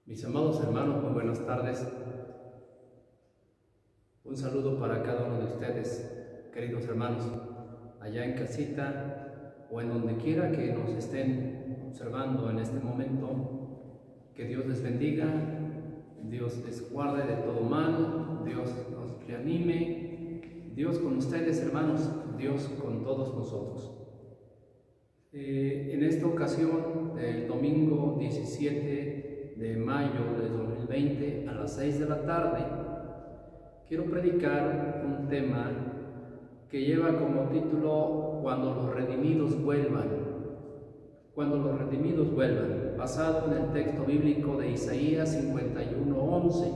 Mis amados hermanos, muy buenas tardes. Un saludo para cada uno de ustedes, queridos hermanos, allá en casita o en donde quiera que nos estén observando en este momento. Que Dios les bendiga, Dios les guarde de todo mal, Dios nos reanime, Dios con ustedes, hermanos, Dios con todos nosotros. En esta ocasión, el domingo 17 de mayo de 2020 a las 6 de la tarde, quiero predicar un tema que lleva como título Cuando los redimidos vuelvan. Cuando los redimidos vuelvan, basado en el texto bíblico de Isaías 51:11.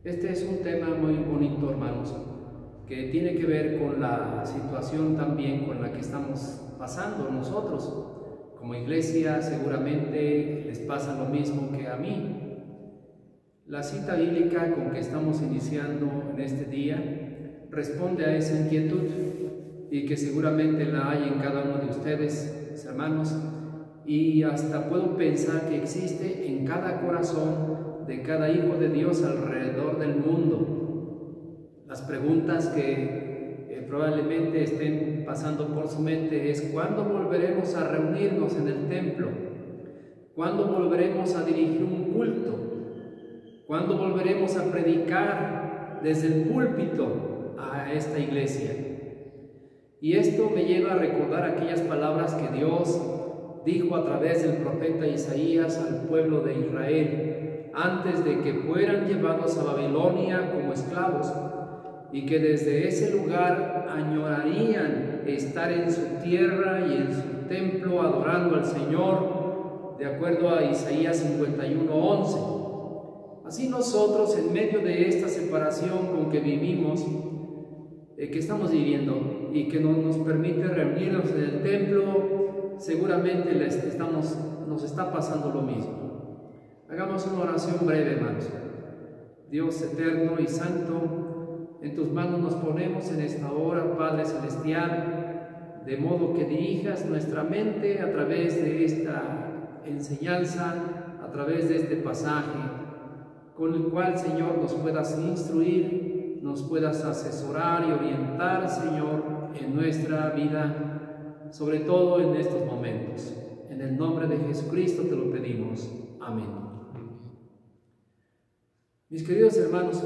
Este es un tema muy bonito, hermanos, que tiene que ver con la situación también con la que estamos pasando nosotros. Como iglesia seguramente les pasa lo mismo que a mí. La cita bíblica con que estamos iniciando en este día responde a esa inquietud y que seguramente la hay en cada uno de ustedes, mis hermanos, y hasta puedo pensar que existe en cada corazón de cada hijo de Dios alrededor del mundo. Las preguntas que probablemente estén pasando por su mente es: ¿cuándo volveremos a reunirnos en el templo? ¿Cuándo volveremos a dirigir un culto? ¿Cuándo volveremos a predicar desde el púlpito a esta iglesia? Y esto me lleva a recordar aquellas palabras que Dios dijo a través del profeta Isaías al pueblo de Israel antes de que fueran llevados a Babilonia como esclavos, y que desde ese lugar añorarían estar en su tierra y en su templo adorando al Señor, de acuerdo a Isaías 51:11. Así nosotros, en medio de esta separación con que vivimos, que estamos viviendo y que no nos permite reunirnos en el templo, seguramente nos está pasando lo mismo. Hagamos una oración breve, hermanos. Dios eterno y santo, en tus manos nos ponemos en esta hora, Padre Celestial, de modo que dirijas nuestra mente a través de esta enseñanza, a través de este pasaje, con el cual, Señor, nos puedas instruir, nos puedas asesorar y orientar, Señor, en nuestra vida, sobre todo en estos momentos. En el nombre de Jesucristo te lo pedimos. Amén. Mis queridos hermanos,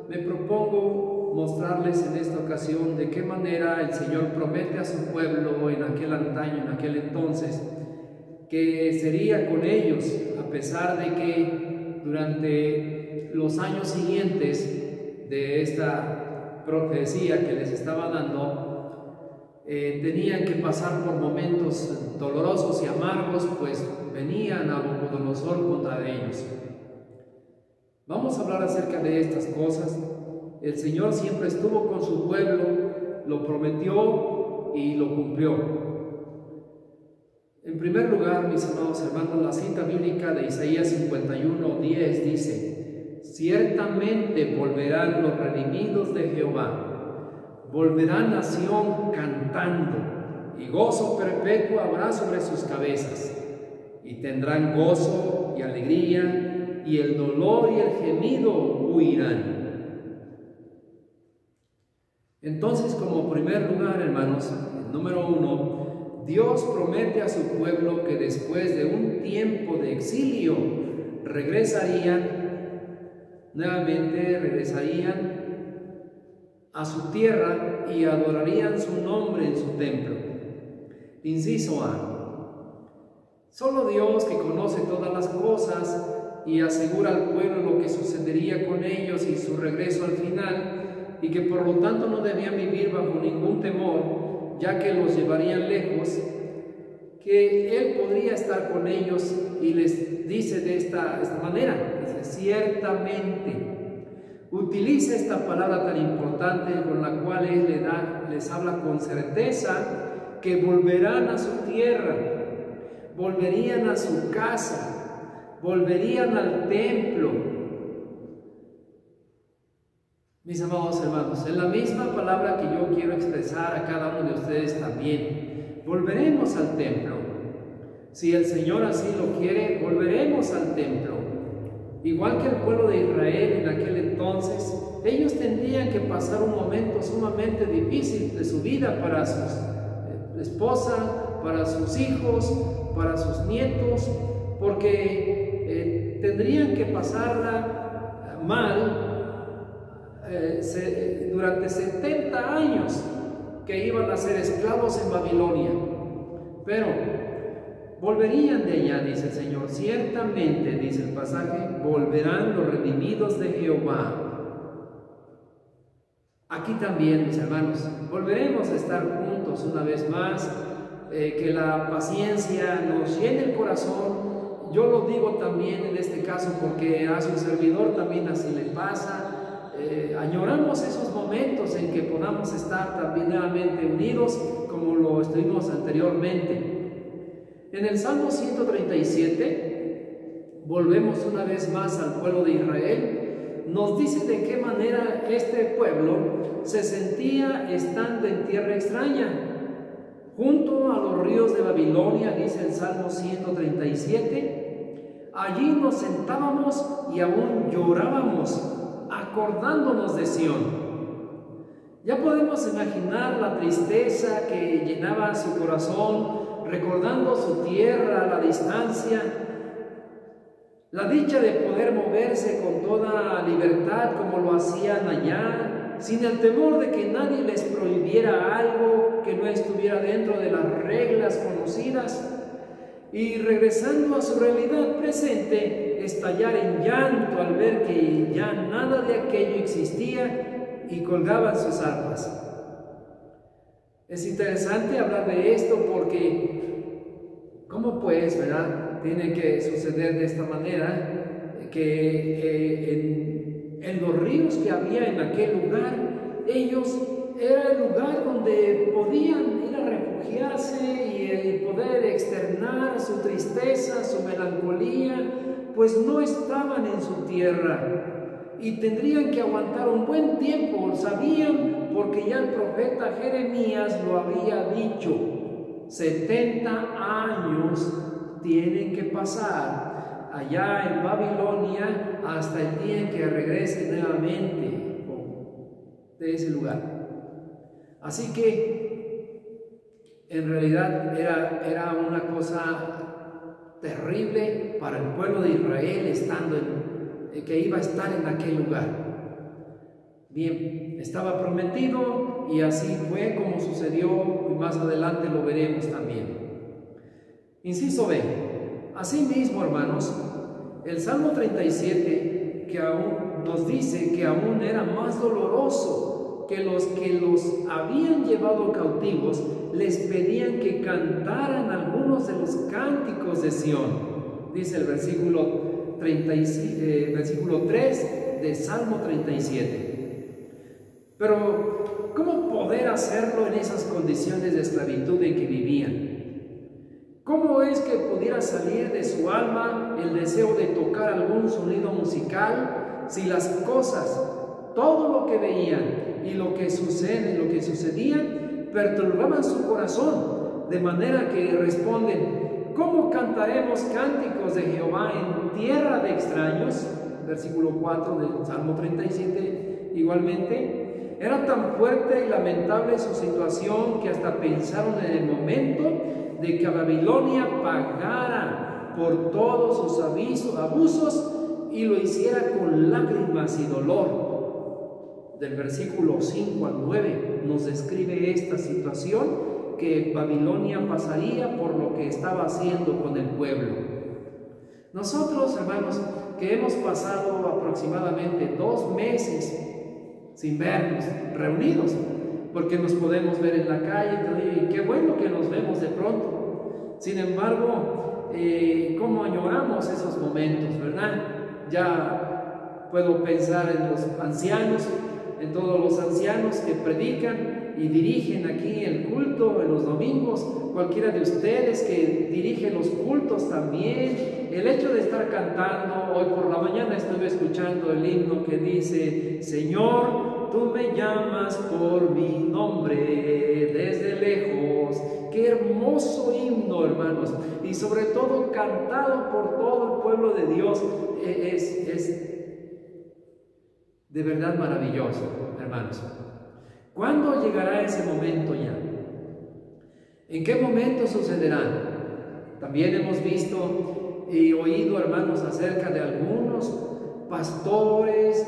me propongo mostrarles en esta ocasión de qué manera el Señor promete a su pueblo en aquel antaño, en aquel entonces, que sería con ellos, a pesar de que durante los años siguientes de esta profecía que les estaba dando, tenían que pasar por momentos dolorosos y amargos, pues venían a Nabucodonosor contra ellos. Vamos a hablar acerca de estas cosas. El Señor siempre estuvo con su pueblo, lo prometió y lo cumplió. En primer lugar, mis amados hermanos, la cita bíblica de Isaías 51:10 dice: ciertamente volverán los redimidos de Jehová, volverá nación cantando, y gozo perpetuo habrá sobre sus cabezas, y tendrán gozo y alegría, y el dolor y el gemido huirán. Entonces, como primer lugar, hermanos, número 1, Dios promete a su pueblo que después de un tiempo de exilio regresarían a su tierra y adorarían su nombre en su templo. Inciso A. Solo Dios, que conoce todas las cosas y asegura al pueblo lo que sucedería con ellos y su regreso al final, y que por lo tanto no debían vivir bajo ningún temor, ya que los llevarían lejos, que Él podría estar con ellos, y les dice de esta manera, dice: ciertamente. Utiliza esta palabra tan importante con la cual Él les habla con certeza que volverán a su tierra, volverían a su casa, volverían al templo. Mis amados hermanos, es la misma palabra que yo quiero expresar a cada uno de ustedes también. Volveremos al templo. Si el Señor así lo quiere, volveremos al templo. Igual que el pueblo de Israel en aquel entonces, ellos tendrían que pasar un momento sumamente difícil de su vida para su esposa, para sus hijos, para sus nietos, porque tendrían que pasarla mal durante 70 años que iban a ser esclavos en Babilonia. Pero volverían de allá, dice el Señor. Ciertamente, dice el pasaje, volverán los redimidos de Jehová. Aquí también, mis hermanos, volveremos a estar juntos una vez más, que la paciencia nos llene el corazón. Yo lo digo también en este caso porque a su servidor también así le pasa. Añoramos esos momentos en que podamos estar también nuevamente unidos como lo estuvimos anteriormente. En el Salmo 137, volvemos una vez más al pueblo de Israel. Nos dice de qué manera este pueblo se sentía estando en tierra extraña, junto a los ríos de Babilonia, dice el Salmo 137. Allí nos sentábamos y aún llorábamos, acordándonos de Sión. Ya podemos imaginar la tristeza que llenaba su corazón, recordando su tierra a la distancia, la dicha de poder moverse con toda libertad como lo hacían allá, sin el temor de que nadie les prohibiera algo que no estuviera dentro de las reglas conocidas. Y regresando a su realidad presente, estallar en llanto al ver que ya nada de aquello existía y colgaban sus arpas. Es interesante hablar de esto porque, ¿cómo pues, verdad? Tiene que suceder de esta manera, que en los ríos que había en aquel lugar, ellos era el lugar donde podían ir a refugiarse y poder externar su tristeza, su melancolía, pues no estaban en su tierra y tendrían que aguantar un buen tiempo. Sabían, porque ya el profeta Jeremías lo había dicho, 70 años tienen que pasar allá en Babilonia hasta el día en que regresen nuevamente de ese lugar. Así que en realidad era una cosa terrible para el pueblo de Israel estando que iba a estar en aquel lugar. Bien, estaba prometido y así fue como sucedió, y más adelante lo veremos también. Inciso B. Asimismo, hermanos, el Salmo 37 que aún nos dice que aún era más doloroso, que los habían llevado cautivos les pedían que cantaran algunos de los cánticos de Sión. Dice el versículo 3 de Salmo 37. Pero, ¿cómo poder hacerlo en esas condiciones de esclavitud en que vivían? ¿Cómo es que pudiera salir de su alma el deseo de tocar algún sonido musical si las cosas, todo lo que veían y lo que sucedía, perturbaban su corazón? De manera que responden: ¿cómo cantaremos cánticos de Jehová en tierra de extraños? Versículo 4 del Salmo 37 igualmente. Era tan fuerte y lamentable su situación que hasta pensaron en el momento de que a Babilonia pagara por todos sus abusos y lo hiciera con lágrimas y dolor. Del versículo 5 al 9 nos describe esta situación, que Babilonia pasaría por lo que estaba haciendo con el pueblo. Nosotros, hermanos, que hemos pasado aproximadamente 2 meses sin vernos, reunidos, porque nos podemos ver en la calle, y qué bueno que nos vemos de pronto. Sin embargo, cómo añoramos esos momentos, ¿verdad? Ya puedo pensar en los ancianos, en todos los ancianos que predican y dirigen aquí el culto en los domingos, cualquiera de ustedes que dirige los cultos también. El hecho de estar cantando, hoy por la mañana estuve escuchando el himno que dice: Señor, tú me llamas por mi nombre desde lejos, Qué hermoso himno, hermanos, y sobre todo cantado por todo el pueblo de Dios. Es de verdad maravilloso, hermanos. ¿Cuándo llegará ese momento ya? ¿En qué momento sucederá? También hemos visto y oído, hermanos, acerca de algunos pastores,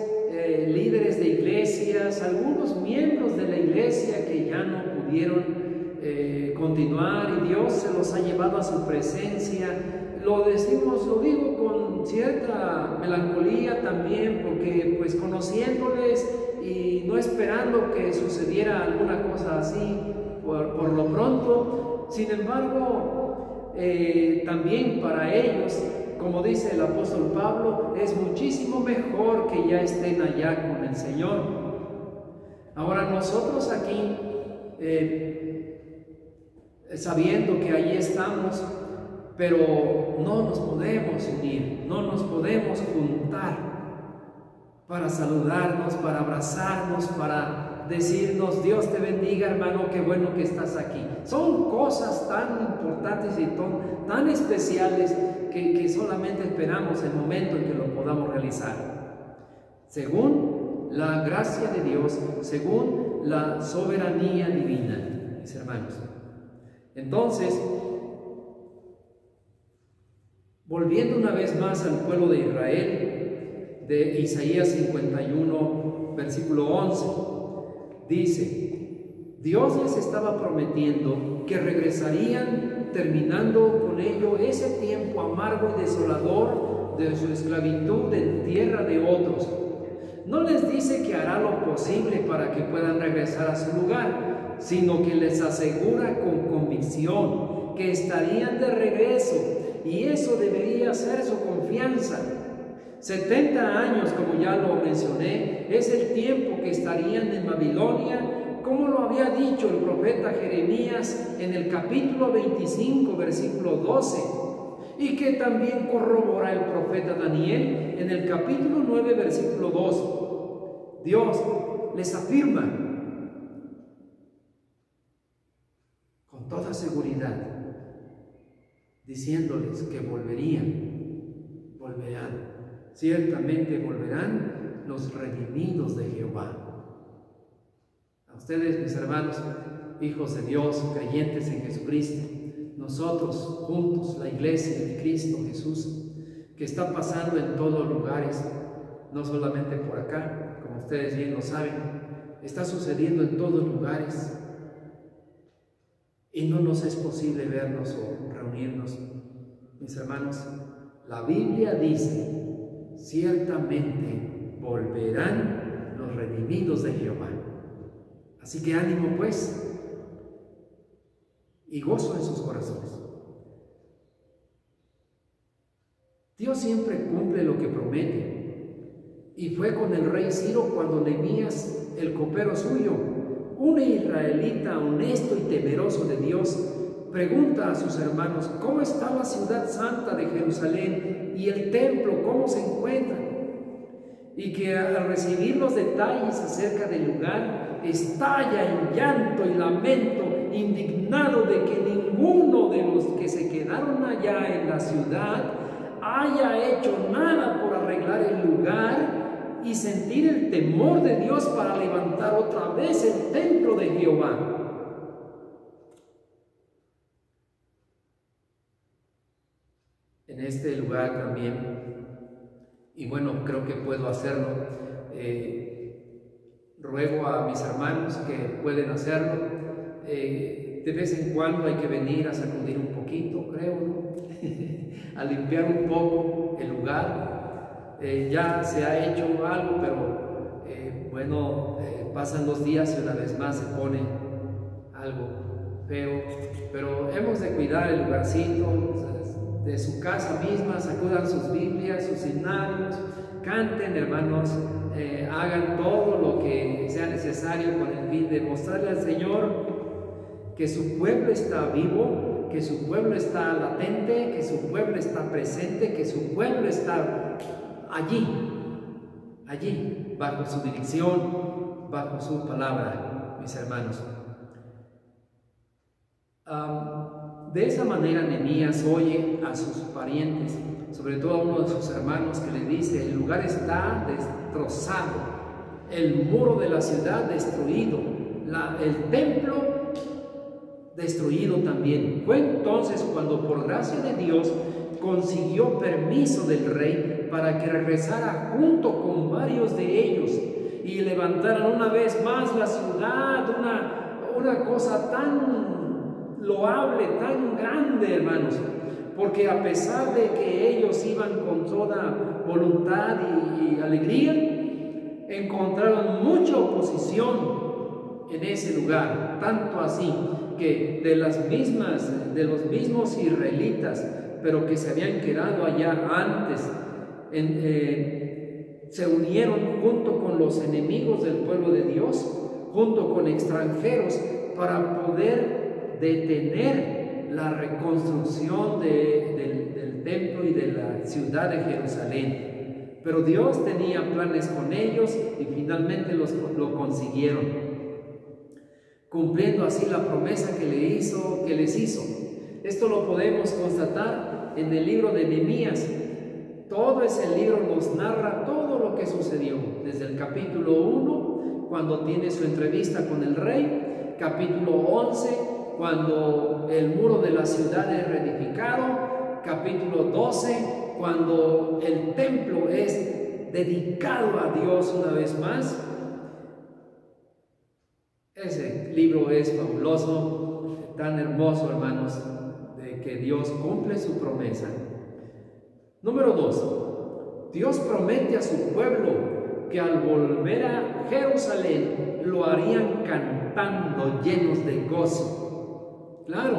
líderes de iglesias, algunos miembros de la iglesia que ya no pudieron continuar y Dios se los ha llevado a su presencia. Lo digo con cierta melancolía también, porque pues conociéndoles y no esperando que sucediera alguna cosa así por lo pronto, sin embargo, también para ellos, como dice el apóstol Pablo, es muchísimo mejor que ya estén allá con el Señor. Ahora nosotros aquí, sabiendo que allí estamos, pero no nos podemos unir, no nos podemos juntar para saludarnos, para abrazarnos, para decirnos: Dios te bendiga, hermano, qué bueno que estás aquí. Son cosas tan importantes y tan especiales que solamente esperamos el momento en que lo podamos realizar, según la gracia de Dios, según la soberanía divina, mis hermanos. Entonces, volviendo una vez más al pueblo de Israel, de Isaías 51, versículo 11, dice: Dios les estaba prometiendo que regresarían, terminando con ello ese tiempo amargo y desolador de su esclavitud en tierra de otros. No les dice que hará lo posible para que puedan regresar a su lugar, sino que les asegura con convicción que estarían de regreso, y eso debería ser su confianza. 70 años, como ya lo mencioné, es el tiempo que estarían en Babilonia, como lo había dicho el profeta Jeremías en el capítulo 25, versículo 12, y que también corrobora el profeta Daniel en el capítulo 9, versículo 2. Dios les afirma con toda seguridad, diciéndoles que volverán, ciertamente volverán los redimidos de Jehová. A ustedes, mis hermanos, hijos de Dios, creyentes en Jesucristo, nosotros juntos, la iglesia de Cristo Jesús, que está pasando en todos lugares, no solamente por acá, como ustedes bien lo saben, está sucediendo en todos lugares, y no nos es posible vernos o reunirnos. Mis hermanos, la Biblia dice: ciertamente volverán los redimidos de Jehová. Así que ánimo pues, y gozo en sus corazones. Dios siempre cumple lo que promete, y fue con el rey Ciro cuando Nehemías, el copero suyo, un israelita honesto y temeroso de Dios, pregunta a sus hermanos: ¿cómo está la ciudad santa de Jerusalén y el templo, cómo se encuentran? Y que al recibir los detalles acerca del lugar, estalla en llanto y lamento, indignado de que ninguno de los que se quedaron allá en la ciudad haya hecho nada por arreglar el lugar y sentir el temor de Dios para levantar otra vez el templo de Jehová. En este lugar también, y bueno, creo que puedo hacerlo, ruego a mis hermanos que pueden hacerlo. De vez en cuando hay que venir a sacudir un poquito, creo, ¿no? A limpiar un poco el lugar. Ya se ha hecho algo, pero bueno, pasan los días y una vez más se pone algo feo. Pero hemos de cuidar el lugarcito, de su casa misma, sacudan sus Biblias, sus himnarios, canten, hermanos, hagan todo lo que sea necesario con el fin de mostrarle al Señor que su pueblo está vivo, que su pueblo está latente, que su pueblo está presente, que su pueblo está allí, bajo su dirección, bajo su palabra, mis hermanos. De esa manera Nehemías oye a sus parientes, sobre todo a uno de sus hermanos, que le dice: el lugar está destrozado, el muro de la ciudad destruido, el templo destruido también. Fue entonces cuando, por gracia de Dios, consiguió permiso del rey para que regresara junto con varios de ellos y levantaran una vez más la ciudad, una cosa tan loable, tan grande, hermanos, porque a pesar de que ellos iban con toda voluntad y alegría, encontraron mucha oposición en ese lugar, tanto así que de los mismos israelitas, pero que se habían quedado allá antes, se unieron junto con los enemigos del pueblo de Dios, junto con extranjeros, para poder detener la reconstrucción del templo y de la ciudad de Jerusalén. Pero Dios tenía planes con ellos y finalmente lo consiguieron, cumpliendo así la promesa que les hizo. Esto lo podemos constatar en el libro de Nehemías. Todo ese libro nos narra todo lo que sucedió, desde el capítulo 1, cuando tiene su entrevista con el rey, capítulo 11, cuando el muro de la ciudad es reedificado, capítulo 12, cuando el templo es dedicado a Dios una vez más. Ese libro es fabuloso, tan hermoso, hermanos, de que Dios cumple su promesa. Número 2. Dios promete a su pueblo que al volver a Jerusalén lo harían cantando, llenos de gozo. Claro,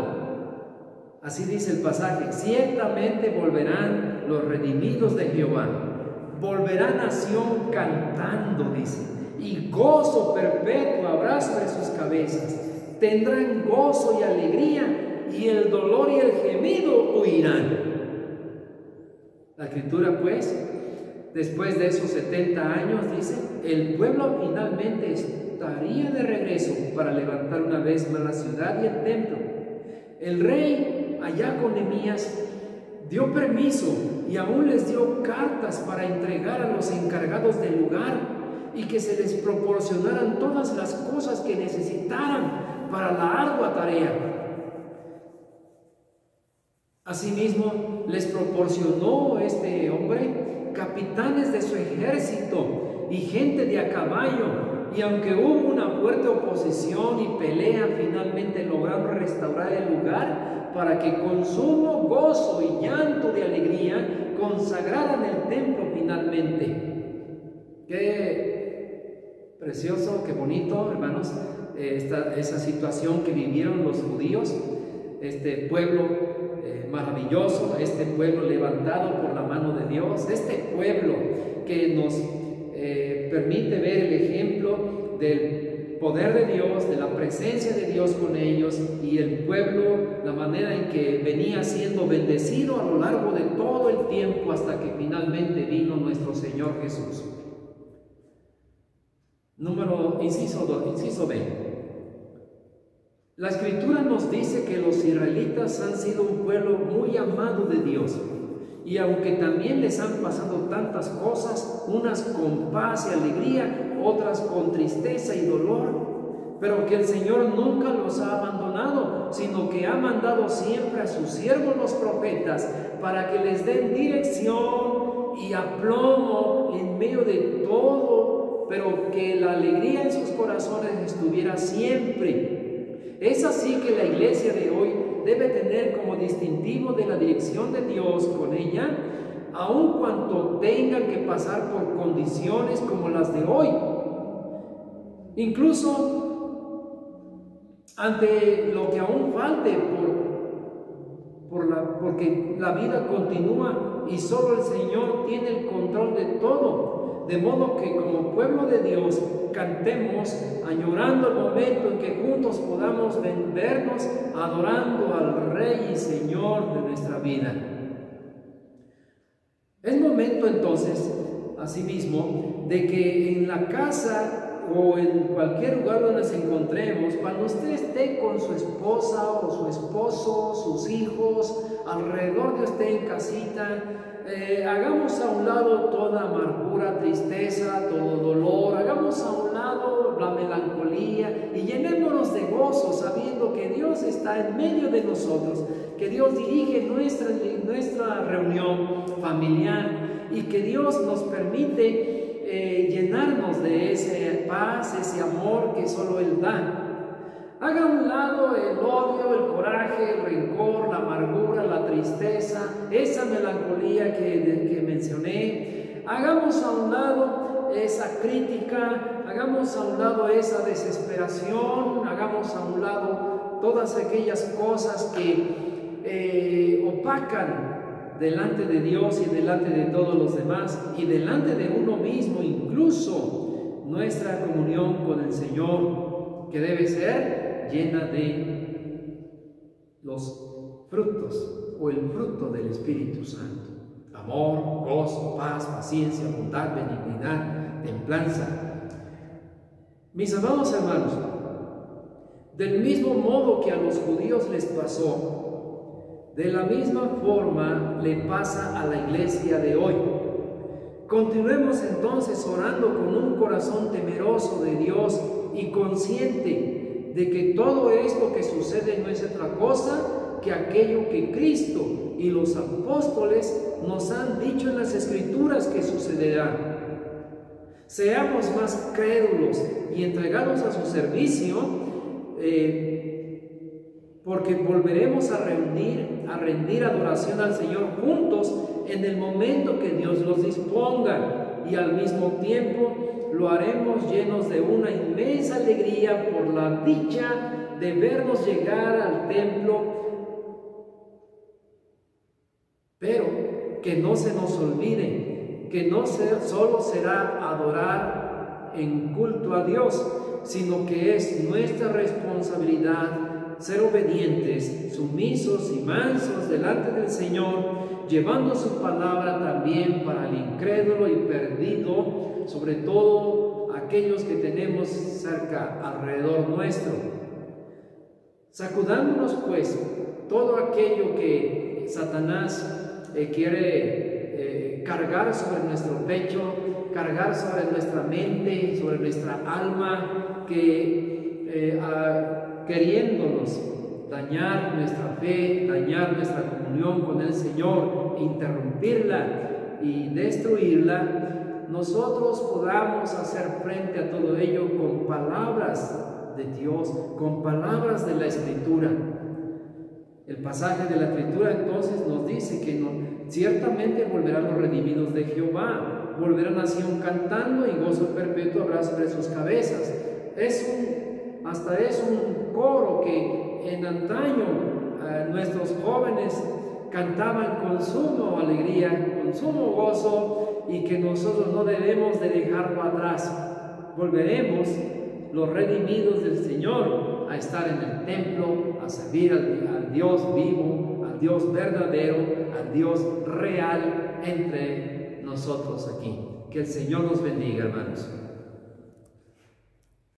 así dice el pasaje: ciertamente volverán los redimidos de Jehová, volverá nación cantando, dice, y gozo perpetuo habrá sobre sus cabezas. Tendrán gozo y alegría, y el dolor y el gemido huirán. La Escritura, pues, después de esos 70 años, dice, el pueblo finalmente estaría de regreso para levantar una vez más la ciudad y el templo. El rey, allá con Nehemías, dio permiso y aún les dio cartas para entregar a los encargados del lugar y que se les proporcionaran todas las cosas que necesitaran para la ardua tarea. Asimismo, les proporcionó este hombre capitanes de su ejército y gente de a caballo, y aunque hubo una fuerte oposición y pelea, finalmente lograron restaurar el lugar para que con sumo gozo y llanto de alegría consagraran el templo finalmente. Qué precioso, qué bonito, hermanos, esa situación que vivieron los judíos, este pueblo maravilloso, este pueblo levantado por la mano de Dios, este pueblo que nos permite ver el ejemplo del poder de Dios, de la presencia de Dios con ellos, y el pueblo, la manera en que venía siendo bendecido a lo largo de todo el tiempo hasta que finalmente vino nuestro Señor Jesús. Inciso B. La Escritura nos dice que los israelitas han sido un pueblo muy amado de Dios, y aunque también les han pasado tantas cosas, unas con paz y alegría, otras con tristeza y dolor, pero que el Señor nunca los ha abandonado, sino que ha mandado siempre a sus siervos los profetas para que les den dirección y aplomo en medio de todo, pero que la alegría en sus corazones estuviera siempre. Es así que la iglesia de hoy debe tener como distintivo de la dirección de Dios con ella, aun cuando tengan que pasar por condiciones como las de hoy. Incluso ante lo que aún falte, porque la vida continúa y solo el Señor tiene el control de todo. De modo que como pueblo de Dios cantemos añorando el momento en que juntos podamos vernos adorando al Rey y Señor de nuestra vida. Es momento entonces, asimismo, de que en la casa o en cualquier lugar donde nos encontremos, cuando usted esté con su esposa o su esposo, sus hijos, alrededor de usted en casita, hagamos a un lado toda amargura, tristeza, todo dolor, hagamos a un lado la melancolía y llenémonos de gozo sabiendo que Dios está en medio de nosotros, que Dios dirige nuestra reunión familiar y que Dios nos permite llenarnos de esa paz, ese amor que solo Él da. Haga a un lado el odio, el coraje, el rencor, la amargura, la tristeza, esa melancolía que mencioné. Hagamos a un lado esa crítica, hagamos a un lado esa desesperación, hagamos a un lado todas aquellas cosas que opacan delante de Dios y delante de todos los demás y delante de uno mismo, incluso nuestra comunión con el Señor, que debe ser llena de los frutos o el fruto del Espíritu Santo: amor, gozo, paz, paciencia, bondad, benignidad, templanza. Mis amados hermanos, del mismo modo que a los judíos les pasó, de la misma forma le pasa a la iglesia de hoy. Continuemos entonces orando con un corazón temeroso de Dios y consciente de que todo esto que sucede no es otra cosa que aquello que Cristo y los apóstoles nos han dicho en las Escrituras que sucederá. Seamos más crédulos y entregados a su servicio, porque volveremos a rendir adoración al Señor juntos en el momento que Dios los disponga, y al mismo tiempo lo haremos llenos de una inmensa alegría por la dicha de vernos llegar al templo. Pero que no se nos olvide que no solo será adorar en culto a Dios, sino que es nuestra responsabilidad ser obedientes, sumisos y mansos delante del Señor, llevando su palabra también para el incrédulo y perdido, sobre todo aquellos que tenemos cerca, alrededor nuestro. Sacudándonos pues todo aquello que Satanás quiere cargar sobre nuestro pecho, cargar sobre nuestra mente, sobre nuestra alma, que queriéndonos dañar nuestra fe, dañar nuestra comunión con el Señor, interrumpirla y destruirla, nosotros podamos hacer frente a todo ello con palabras de Dios, con palabras de la Escritura. El pasaje de la Escritura entonces nos dice que ciertamente volverán los redimidos de Jehová, volverán a Sión cantando, y gozo perpetuo habrá sobre sus cabezas. Hasta es un coro que en antaño nuestros jóvenes cantaban con suma alegría, con sumo gozo, y que nosotros no debemos de dejarlo atrás. Volveremos los redimidos del Señor a estar en el templo, a servir al Dios vivo, al Dios verdadero, al Dios real entre nosotros aquí. Que el Señor nos bendiga, hermanos.